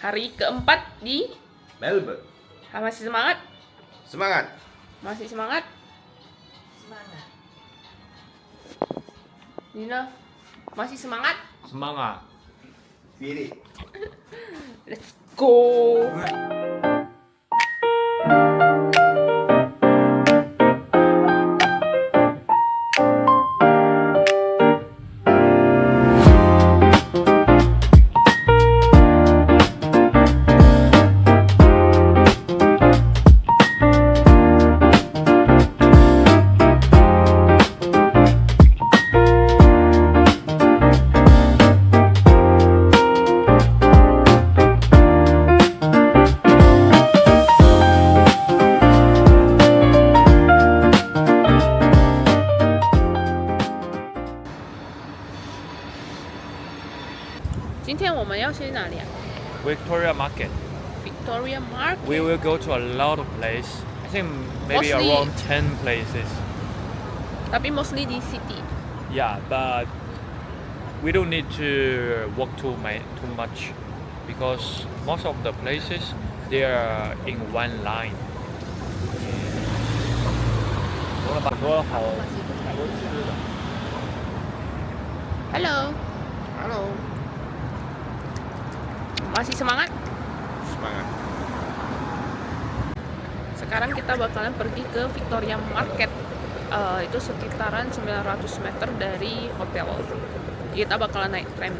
Hari keempat di Melbourne. masih semangat? Semangat. Masih semangat? Semangat. Nina, masih semangat? Semangat. Spirit. Let's go. Victoria Market. Victoria Market. We will go to a lot of places. I think maybe Mostly- around 10 places. Tapi mostly di city. Yeah, but we don't need to walk too much because most of the places they are in one line. 很多好多吃的。 Halo. Halo. Masih semangat? Semangat. Sekarang kita bakalan pergi ke Victoria Market. Itu sekitaran 900 meter dari hotel. Kita bakalan naik tram.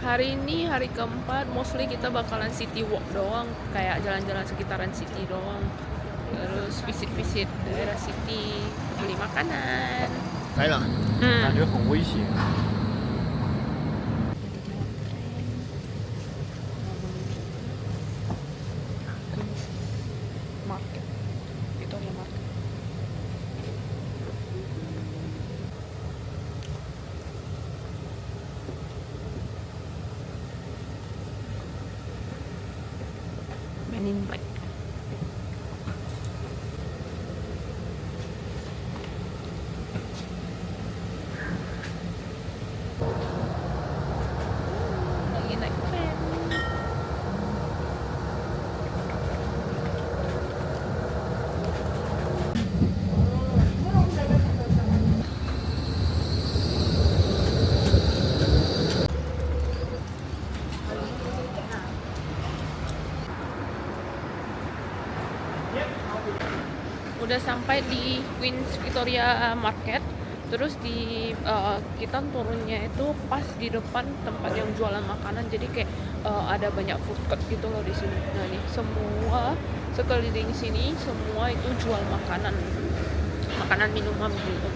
Hari ini hari keempat, mostly kita bakalan city walk doang, kayak jalan-jalan sekitaran city doang. Terus visit-visit daerah city, beli makanan. 来了。感觉很危险。 Market, Victoria Market. Men in Black. Lagi naik tram. Udah sampai di Queens Victoria Market. Terus kita turunnya itu pas di depan tempat yang jualan makanan, jadi kayak ada banyak food court gitu loh di sini. Nah ini semua sekeliling sini semua itu jual makanan minuman gitu.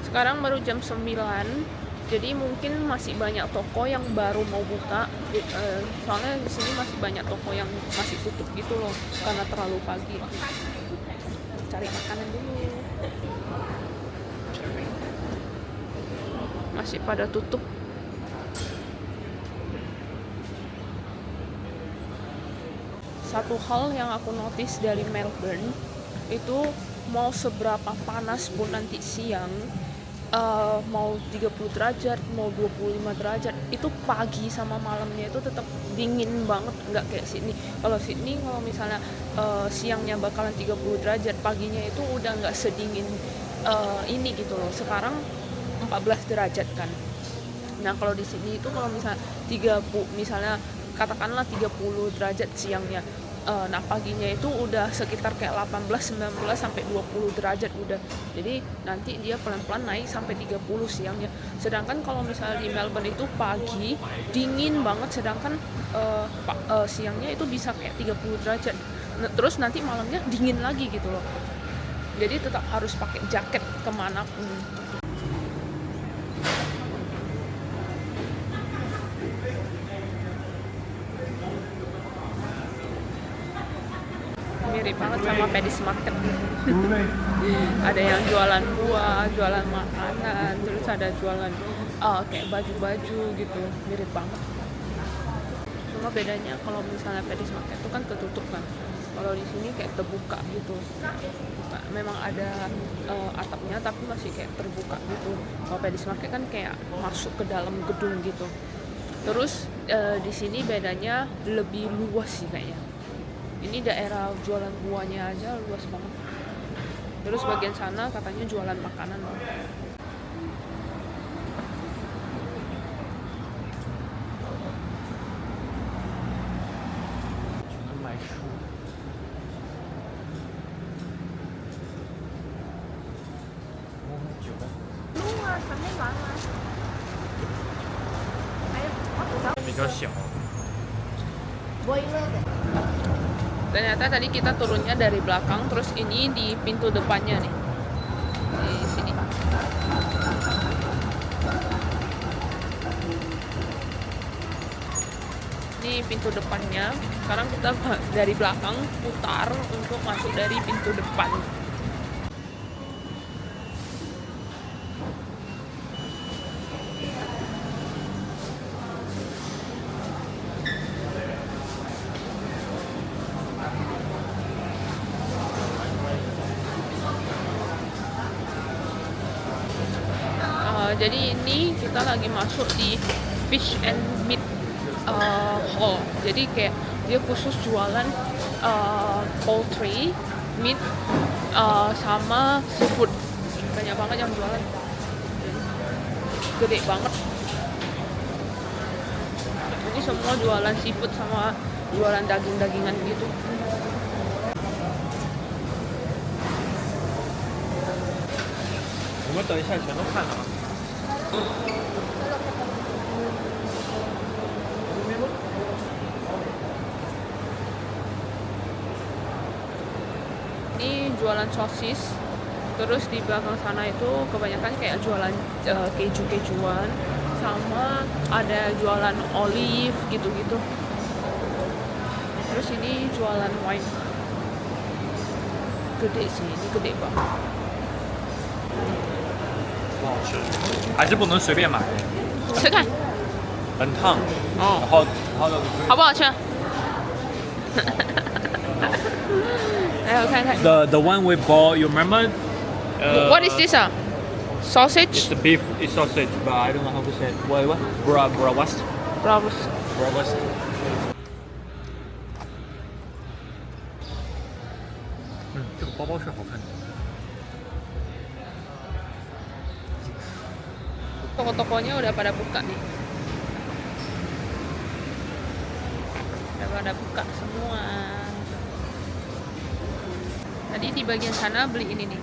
Sekarang baru jam 9, jadi mungkin masih banyak toko yang baru mau buka. Soalnya di sini masih banyak toko yang masih tutup gitu loh karena terlalu pagi. Cari makanan dulu. Masih pada tutup. Satu hal yang aku notice dari Melbourne itu mau seberapa panas pun nanti siang, mau 30 derajat, mau 25 derajat, itu pagi sama malamnya itu tetap dingin banget, nggak kayak Sydney. Kalau Sydney kalau misalnya siangnya bakalan 30 derajat, paginya itu udah nggak sedingin ini gitu loh. Sekarang 14 derajat kan. Nah kalau di sini itu kalau misalnya katakanlah 30 derajat siangnya, nah paginya itu udah sekitar kayak 18, 19 sampai 20 derajat udah. Jadi nanti dia pelan-pelan naik sampai 30 siangnya. Sedangkan kalau misalnya di Melbourne itu pagi dingin banget, sedangkan siangnya itu bisa kayak 30 derajat. Terus nanti malamnya dingin lagi gitu loh. Jadi tetap harus pakai jaket kemanapun. Mirip banget sama Paddy's Market. Ada yang jualan buah, jualan makanan, terus ada jualan kayak baju-baju gitu, mirip banget. Cuma bedanya kalau misalnya Paddy's Market itu kan ketutup kan, kalau di sini kayak terbuka gitu. Memang ada atapnya tapi masih kayak terbuka gitu. Kalau Paddy's Market kan kayak masuk ke dalam gedung gitu. Terus di sini bedanya lebih luas sih kayaknya. Ini daerah jualan buahnya aja luas banget. Terus bagian sana katanya jualan makanan. Ternyata tadi kita turunnya dari belakang, terus ini di pintu depannya nih. Di sini. Ini pintu depannya. Sekarang kita dari belakang putar untuk masuk dari pintu depan. Jadi ini kita lagi masuk di Fish and Meat Hall. Jadi kayak dia khusus jualan poultry, meat, sama seafood. Banyak banget yang jualan. Gede banget. Ini semua jualan seafood sama jualan daging-dagingan gitu. Ini jualan sosis, terus di belakang sana itu kebanyakan kayak jualan keju-kejuan, sama ada jualan olive gitu-gitu. Terus ini jualan wine. Gede sih, ini gede banget. 不好吃，还是不能随便买，吃看，很烫。哦，然后好不好吃？来，我看看。 the one we bought, you remember? What is this? It's Sausage? the beef, it's sausage, but I don't know how to say it. What? Bratwurst. Bravos. Bratwurst. 这个包包是好看的。 Toko-tokonya udah pada buka nih. Udah pada buka semua. Tadi di bagian sana beli ini nih.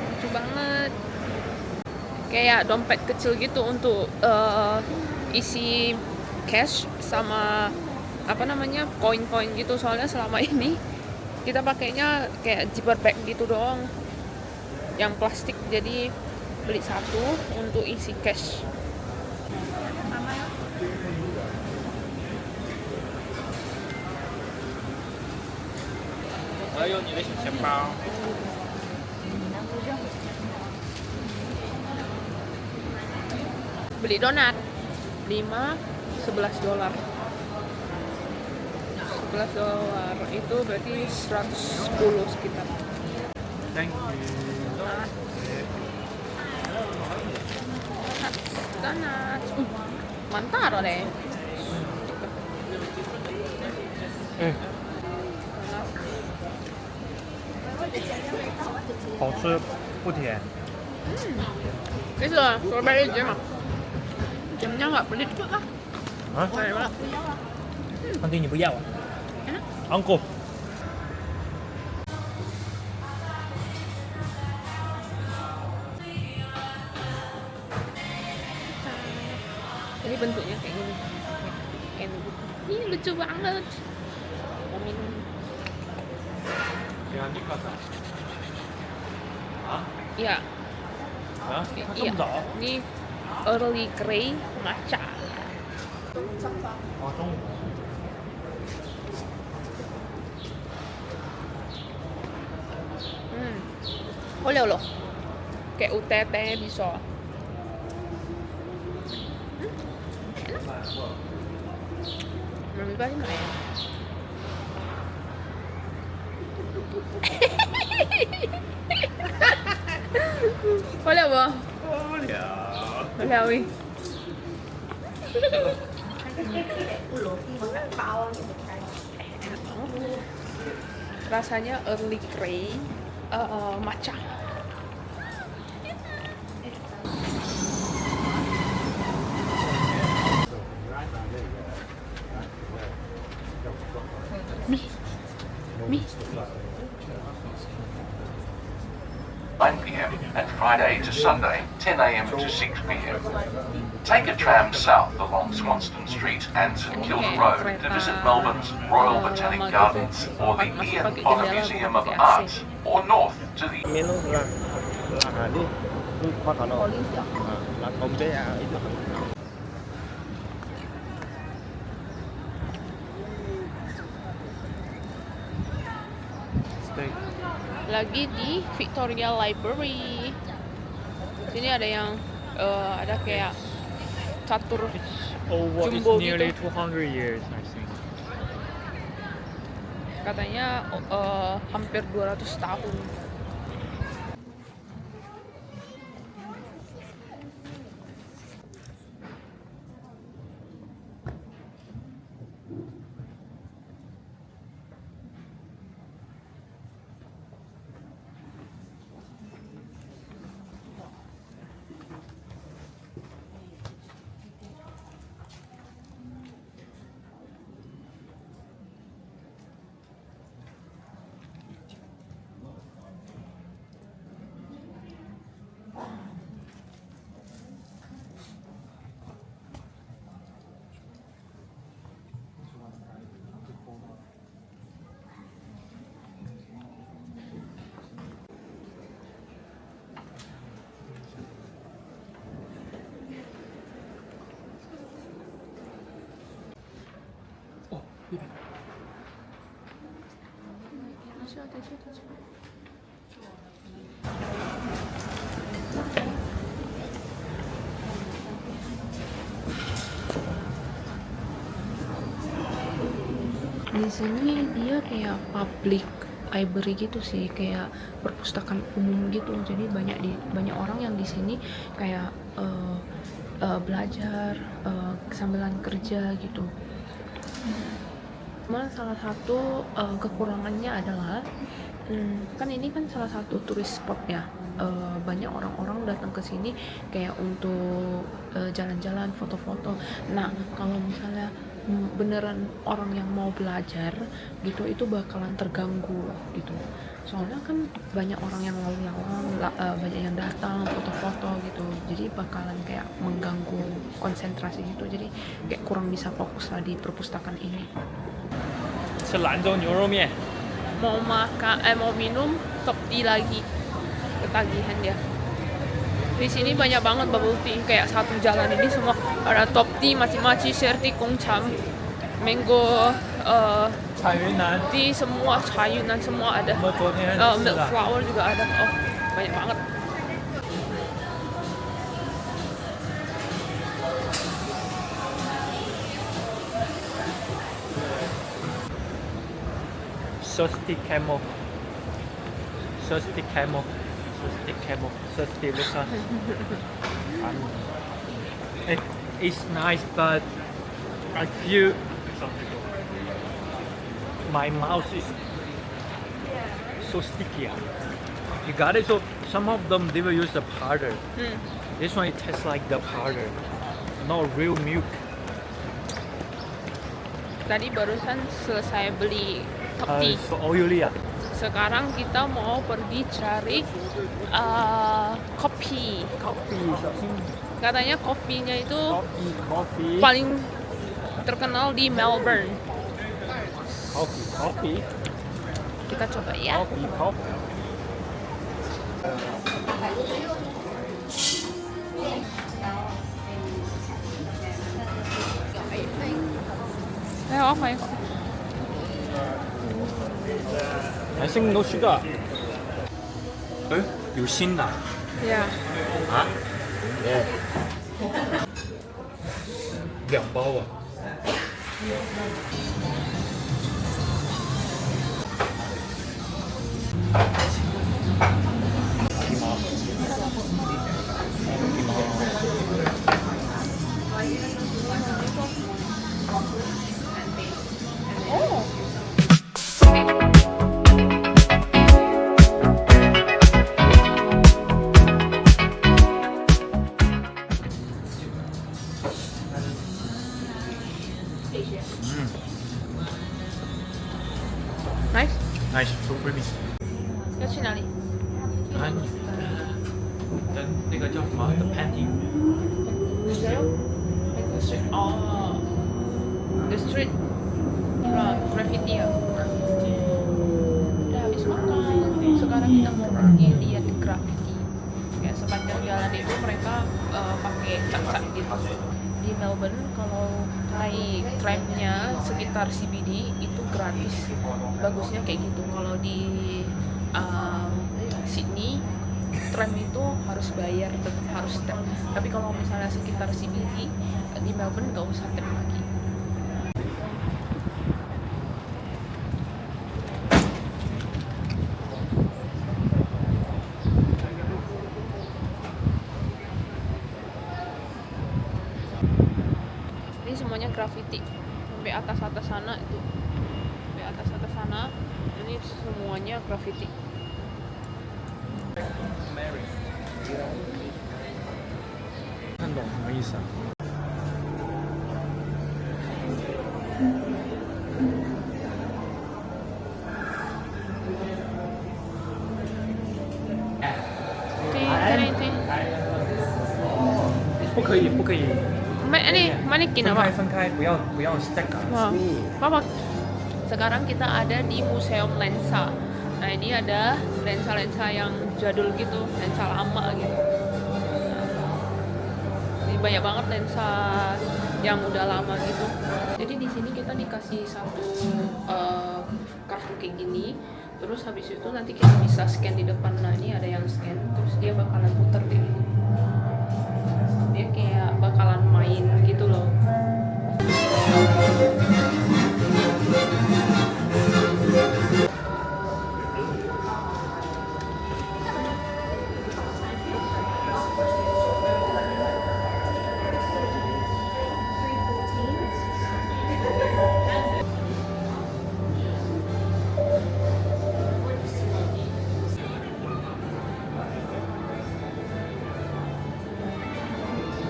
Lucu banget. Kayak dompet kecil gitu untuk isi cash sama apa namanya koin-koin gitu. Soalnya selama ini kita pakainya kayak zipper bag gitu doang, yang plastik. Jadi beli satu untuk isi cash. Beli donat 5 $11. 11 dolar itu berarti 110 sekitar. Thank you. Donat. Mantap deh. 好吃不甜。 Cái là strawberry chứ mà. Chấm nggak pelit kok ah. 啊？ Kayak banget. 皇帝你不要啊 Enak. ？Uncle。 Ini bentuknya kayak gini. Kayak gitu. Ini lucu banget. Mau minum. Iya. 啊？这 Iya. 么早？ Ini early grey matcha. 哦，中午。 Boleh loh. Kayak UTT bisa. Mami pasti mau ya. Boleh apa? Boleh. Boleh awi. Enak banget. Rasanya early grey matcha. Mie. 9 p.m. and Friday to Sunday 10 a.m. to 6 p.m. Take a tram south along Swanston Street and St Kilda Road to visit Melbourne's Royal Botanic Gardens or the Ian Potter Museum of Art, or north to the Menu là đi qua thọ nọ là công ty itu Steak. Lagi di Victoria Library. Sini ada yang ada kayak catur Over it's Jumbo nearly gitu. 200 years, I think. katanya hampir 200 tahun. Di sini dia kayak public library gitu sih, kayak perpustakaan umum gitu. Jadi banyak orang yang di sini kayak belajar sambilan kerja gitu. Malah salah satu kekurangannya adalah kan ini kan salah satu turis spot ya. Banyak orang-orang datang ke sini kayak untuk jalan-jalan, foto-foto. Nah, kalau misalnya beneran orang yang mau belajar gitu, itu bakalan terganggu gitu. Soalnya kan banyak orang yang lalu lalang, banyak yang datang foto-foto gitu. Jadi bakalan kayak mengganggu konsentrasi gitu. Jadi kayak kurang bisa fokus lah di perpustakaan ini. 吃兰州牛肉面。 Mau mau minum top tea lagi, ketagihan dia. Di sini banyak banget bubble tea, kayak satu jalan ini semua ada top tea, maci-maci, sherry, gongcham, mango, 彩云南， tea semua, Cayunan semua ada. 我昨天 Milk flower juga ada. Oh, banyak banget. Thirsty camel. Thirsty camel. Thirsty camel. Thirsty Lucas. It's nice, but I feel my mouth is so sticky. You got it? So some of them they will use the powder. This one it tastes like the powder, not real milk. Tadi barusan selesai beli top tea. So oily. Sekarang kita mau pergi cari kopi. Katanya kopinya itu Coffee. paling terkenal di Melbourne. Coffee. Kita coba ya. Coffee. Apa ya? I think no sugar. 有新的。 Ya. 2包啊。Nice. Nice, so creamy. 要去哪里？那个叫什么 The Painting The street. Oh, the street. Graffiti ya. Udah habis makan. Sekarang kita mau pergi lihat graffiti. Ya, sepanjang jalan itu mereka pakai cat-cat gitu. Di Melbourne kalau naik tramnya sekitar CBD itu gratis. Bagusnya kayak gitu. Kalau di Sydney tram itu harus bayar, tetap harus tap. Tapi kalau misalnya sekitar CBD di Melbourne nggak usah tap lagi. Ini semuanya graffiti sampai atas sana itu, sampai atas sana ini semuanya graffiti. Mary 看懂什么意思啊？ 不可以，不可以， Mana 分 kina 开 pak? 分开，不要 stack 啊。 Wah, Papa. Sekarang kita ada di Museum Lensa. Nah, ini ada lensa-lensa yang jadul gitu, lensa lama gitu. Ini banyak banget lensa yang udah lama gitu. Jadi di sini kita dikasih satu kartu kayak gini. Terus habis itu nanti kita bisa scan di depan. Nah, ini ada yang scan. Terus dia bakalan putar kayak gini. Dia kayak bakalan main gitu loh.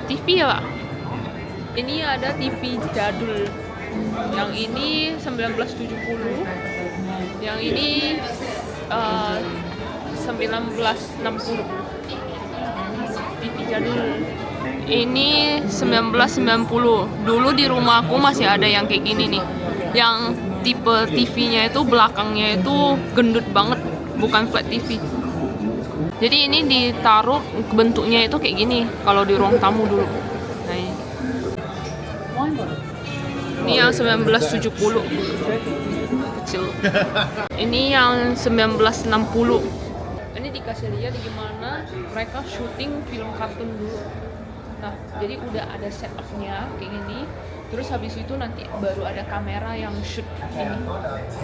TV ya, Pak? Ini ada TV jadul. Yang ini 1970. Yang ini 1960. TV jadul. Ini 1990. Dulu di rumah aku masih ada yang kayak gini nih. Yang tipe TV-nya itu belakangnya itu gendut banget, bukan flat TV. Jadi ini ditaruh bentuknya itu kayak gini kalau di ruang tamu dulu. Nah, ini yang 1970 kecil. Ini yang 1960. Ini dikasih lihat gimana mereka syuting film kartun dulu. Nah, jadi udah ada setupnya kayak gini. Terus habis itu nanti baru ada kamera yang shoot ini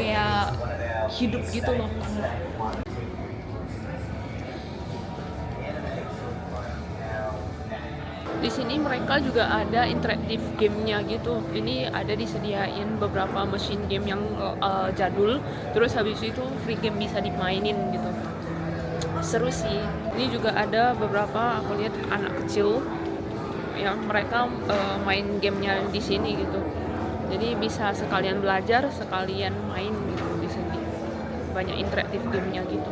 kayak hidup gitu loh. Di sini mereka juga ada interaktif gamenya gitu. Ini ada disediain beberapa mesin game yang jadul. Terus habis itu free game bisa dimainin gitu. Seru sih. Ini juga ada beberapa aku lihat anak kecil yang mereka main gamenya di sini gitu. Jadi bisa sekalian belajar, sekalian main gitu di sini. Banyak interaktif gamenya gitu.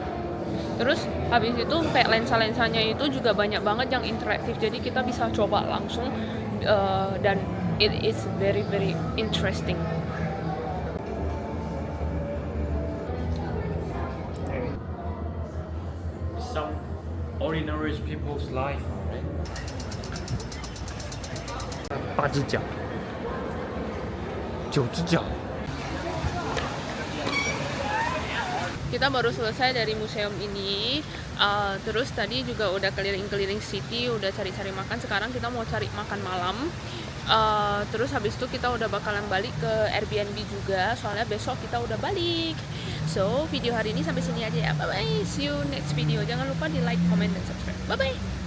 Terus habis itu kayak lensa-lensanya itu juga banyak banget yang interaktif, jadi kita bisa coba langsung dan it is very very interesting. Some ordinary people's life, right? 8只脚，9只脚。 Kita baru selesai dari museum ini, terus tadi juga udah keliling-keliling city, udah cari-cari makan. Sekarang kita mau cari makan malam, terus habis itu kita udah bakalan balik ke Airbnb juga, soalnya besok kita udah balik. So, video hari ini sampai sini aja ya, bye bye, see you next video. Jangan lupa di like, comment, dan subscribe, bye bye.